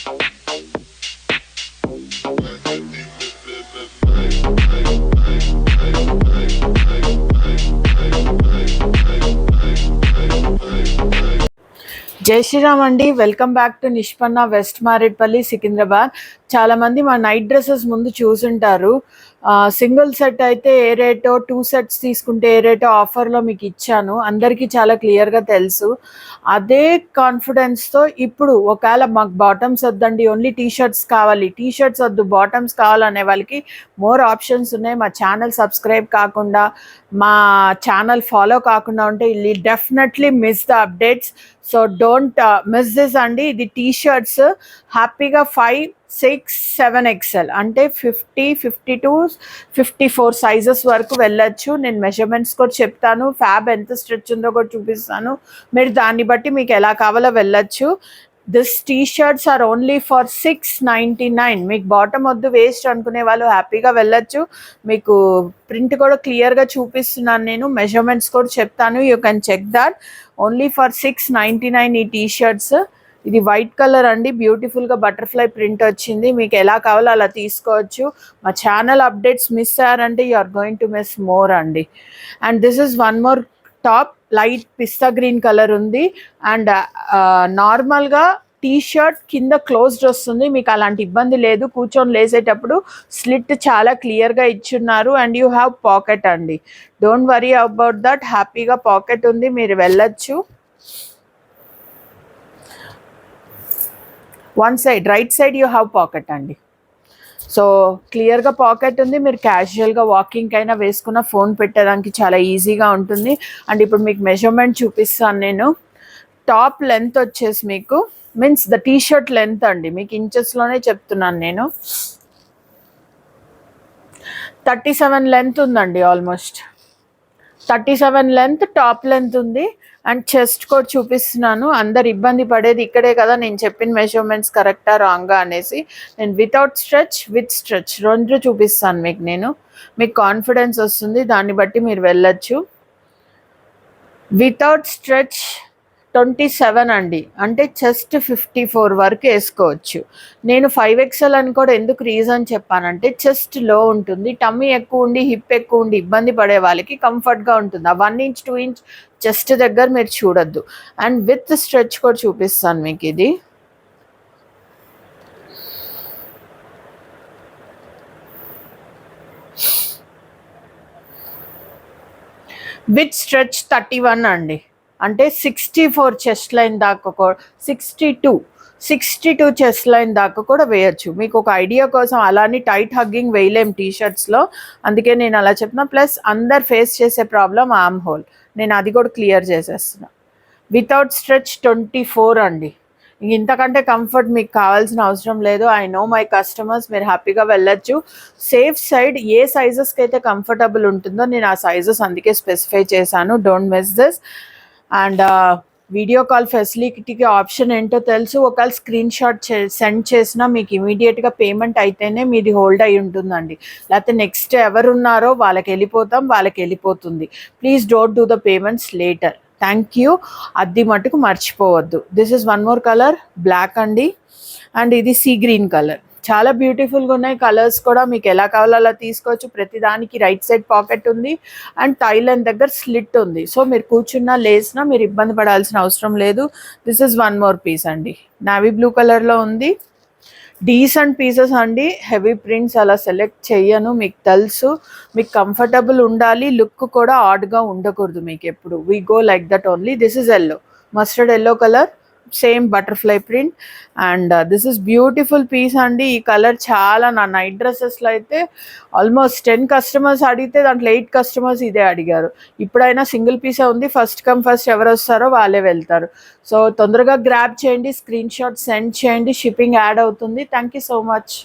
జై శ్రీరామ్ అండి. Welcome back to Nishpanna west Marredpally Secunderabad. చాలామంది మా నైట్ డ్రెస్సెస్ ముందు చూసుంటారు. సింగిల్ సెట్ అయితే ఏ రేటో, 2 సెట్స్ తీసుకుంటే ఏ రేటో ఆఫర్లో మీకు ఇచ్చాను. అందరికీ చాలా క్లియర్గా తెలుసు. అదే కాన్ఫిడెన్స్తో ఇప్పుడు ఒకవేళ మాకు బాటమ్స్ వద్దండి, ఓన్లీ టీ షర్ట్స్ కావాలి, టీ షర్ట్స్ వద్దు బాటమ్స్ కావాలనే వాళ్ళకి మోర్ ఆప్షన్స్ ఉన్నాయి. మా ఛానల్ సబ్స్క్రైబ్ కాకుండా, మా ఛానల్ ఫాలో కాకుండా ఉంటే definitely miss the updates. So don't miss this అండి. ఇది టీ షర్ట్స్ హ్యాపీగా 5, 6, 7 XL అంటే 50, 52, 54 సైజెస్ వరకు వెళ్ళొచ్చు. నేను మెజర్మెంట్స్ కూడా చెప్తాను, ఫ్యాబ్ ఎంత స్ట్రెచ్ ఉందో కూడా చూపిస్తాను. మీరు దాన్ని బట్టి మీకు ఎలా కావాలో వెళ్ళొచ్చు. This T shirts are only for 699. మీకు బాటమ్ వద్దు వేస్ట్ అనుకునే వాళ్ళు హ్యాపీగా వెళ్ళొచ్చు. మీకు ప్రింట్ కూడా క్లియర్గా చూపిస్తున్నాను, నేను మెజర్మెంట్స్ కూడా చెప్తాను. You can check that. Only for 699 ఈ టీ షర్ట్స్. ఇది వైట్ కలర్ అండి, బ్యూటిఫుల్గా బటర్ఫ్లై ప్రింట్ వచ్చింది. మీకు ఎలా కావాలో అలా తీసుకోవచ్చు. మా ఛానల్ అప్డేట్స్ మిస్ అయ్యారంటే you are going to miss more అండి. And this is one more top, light pista green colour ఉంది. అండ్ నార్మల్గా టీ షర్ట్ కింద క్లోజ్డ్ వస్తుంది, మీకు అలాంటి ఇబ్బంది లేదు. కూర్చొని లేసేటప్పుడు స్లిట్ చాలా క్లియర్గా ఇచ్చున్నారు. అండ్ యూ హ్యావ్ పాకెట్ అండి, డోంట్ వరీ అబౌట్ దట్. హ్యాపీగా పాకెట్ ఉంది, మీరు వెళ్ళొచ్చు. One side, right side you have pocket అండి. సో క్లియర్గా పాకెట్ ఉంది, మీరు క్యాజువల్గా వాకింగ్కి అయినా వేసుకున్న, ఫోన్ పెట్టడానికి చాలా ఈజీగా ఉంటుంది. అండ్ ఇప్పుడు మీకు మెజర్మెంట్ చూపిస్తాను నేను. టాప్ లెంత్ వచ్చేసి మీకు means the T shirt length అండి, మీకు ఇంచెస్లోనే చెప్తున్నాను నేను. 37 లెంత్ ఉందండి, ఆల్మోస్ట్ 37 లెంత్ టాప్ లెంత్ ఉంది. అండ్ చెస్ట్ కూడా చూపిస్తున్నాను. అందరు ఇబ్బంది పడేది ఇక్కడే కదా, నేను చెప్పిన మెజర్మెంట్స్ కరెక్టా రాంగా అనేసి. నేను వితౌట్ స్ట్రెచ్, విత్ స్ట్రెచ్ రెండు చూపిస్తాను మీకు నేను. మీకు కాన్ఫిడెన్స్ వస్తుంది, దాన్ని బట్టి మీరు వెళ్ళొచ్చు. వితౌట్ స్ట్రెచ్ 27 అండి, అంటే చెస్ట్ 54 వరకు వేసుకోవచ్చు. నేను 5 XL అని కూడా ఎందుకు రీజన్ చెప్పానంటే, చెస్ట్ లో ఉంటుంది, టమ్మీ ఎక్కువ ఉండి, హిప్ ఎక్కువ ఉండి ఇబ్బంది పడే వాళ్ళకి కంఫర్ట్గా ఉంటుంది. ఆ 1 ఇంచ్ 2 ఇంచ్ చెస్ట్ దగ్గర మీరు చూడొద్దు. అండ్ విత్ స్ట్రెచ్ కూడా చూపిస్తాను మీకు. ఇది విత్ స్ట్రెచ్ 31 అండి, అంటే 64 చెస్ట్ లైన్ దాకా, 62 చెస్ట్ లైన్ దాకా కూడా వేయచ్చు. మీకు ఒక ఐడియా కోసం, అలానే టైట్ హగ్గింగ్ వేయలేం టీ షర్ట్స్లో, అందుకే నేను అలా చెప్తున్నా. ప్లస్ అందరు ఫేస్ చేసే ప్రాబ్లం ఆర్మ్ హోల్, నేను అది కూడా క్లియర్ చేసేస్తున్నా. వితౌట్ స్ట్రెచ్ 24 అండి. ఇంతకంటే కంఫర్ట్ మీకు కావాల్సిన అవసరం లేదు. ఐ నో మై కస్టమర్స్, మీరు హ్యాపీగా వెళ్ళొచ్చు. సేఫ్ సైడ్ ఏ సైజెస్కి అయితే కంఫర్టబుల్ ఉంటుందో నేను ఆ సైజెస్ అందుకే స్పెసిఫై చేశాను. Don't miss this. And video call ఫెసిలిటీకి ఆప్షన్ ఏంటో తెలుసు. ఒకవేళ స్క్రీన్ షాట్ సెండ్ చేసినా మీకు ఇమీడియట్గా పేమెంట్ అయితేనే మీది హోల్డ్ అయి ఉంటుందండి. లేకపోతే నెక్స్ట్ ఎవరున్నారో వాళ్ళకి వెళ్ళిపోతుంది. Please don't do the payments later. Thank you. అది మటుకు మర్చిపోవద్దు. This is one more colour, black అండి. అండ్ ఇది సీ గ్రీన్ కలర్. చాలా బ్యూటిఫుల్గా ఉన్నాయి కలర్స్ కూడా, మీకు ఎలా కావాలో అలా తీసుకోవచ్చు. ప్రతిదానికి రైట్ సైడ్ పాకెట్ ఉంది అండ్ థైలైన్ దగ్గర స్లిట్ ఉంది. సో మీరు కూర్చున్నా లేసినా మీరు ఇబ్బంది పడాల్సిన అవసరం లేదు. This is one more piece అండి, నావీ బ్లూ కలర్లో ఉంది. డీసెంట్ పీసెస్ అండి, హెవీ ప్రింట్స్ అలా సెలెక్ట్ చెయ్యను, మీకు తెలుసు. మీకు కంఫర్టబుల్ ఉండాలి, లుక్ కూడా ఆడ్గా ఉండకూడదు మీకు ఎప్పుడు. We go like that only. This is yellow, mustard yellow colour, same butterfly print. And this is beautiful piece అండి. ఈ కలర్ చాలా, నా నైట్ డ్రెస్సెస్లో అయితే ఆల్మోస్ట్ 10 కస్టమర్స్ అడిగితే దాంట్లో 8 కస్టమర్స్ ఇదే అడిగారు. ఇప్పుడైనా సింగిల్ పీసే ఉంది, ఫస్ట్ కమ్ ఫస్ట్ ఎవరు వస్తారో వాళ్ళే వెళ్తారు. సో తొందరగా గ్రాబ్ చేయండి, స్క్రీన్ షాట్ సెండ్ చేయండి, షిప్పింగ్ యాడ్ అవుతుంది. Thank you so much.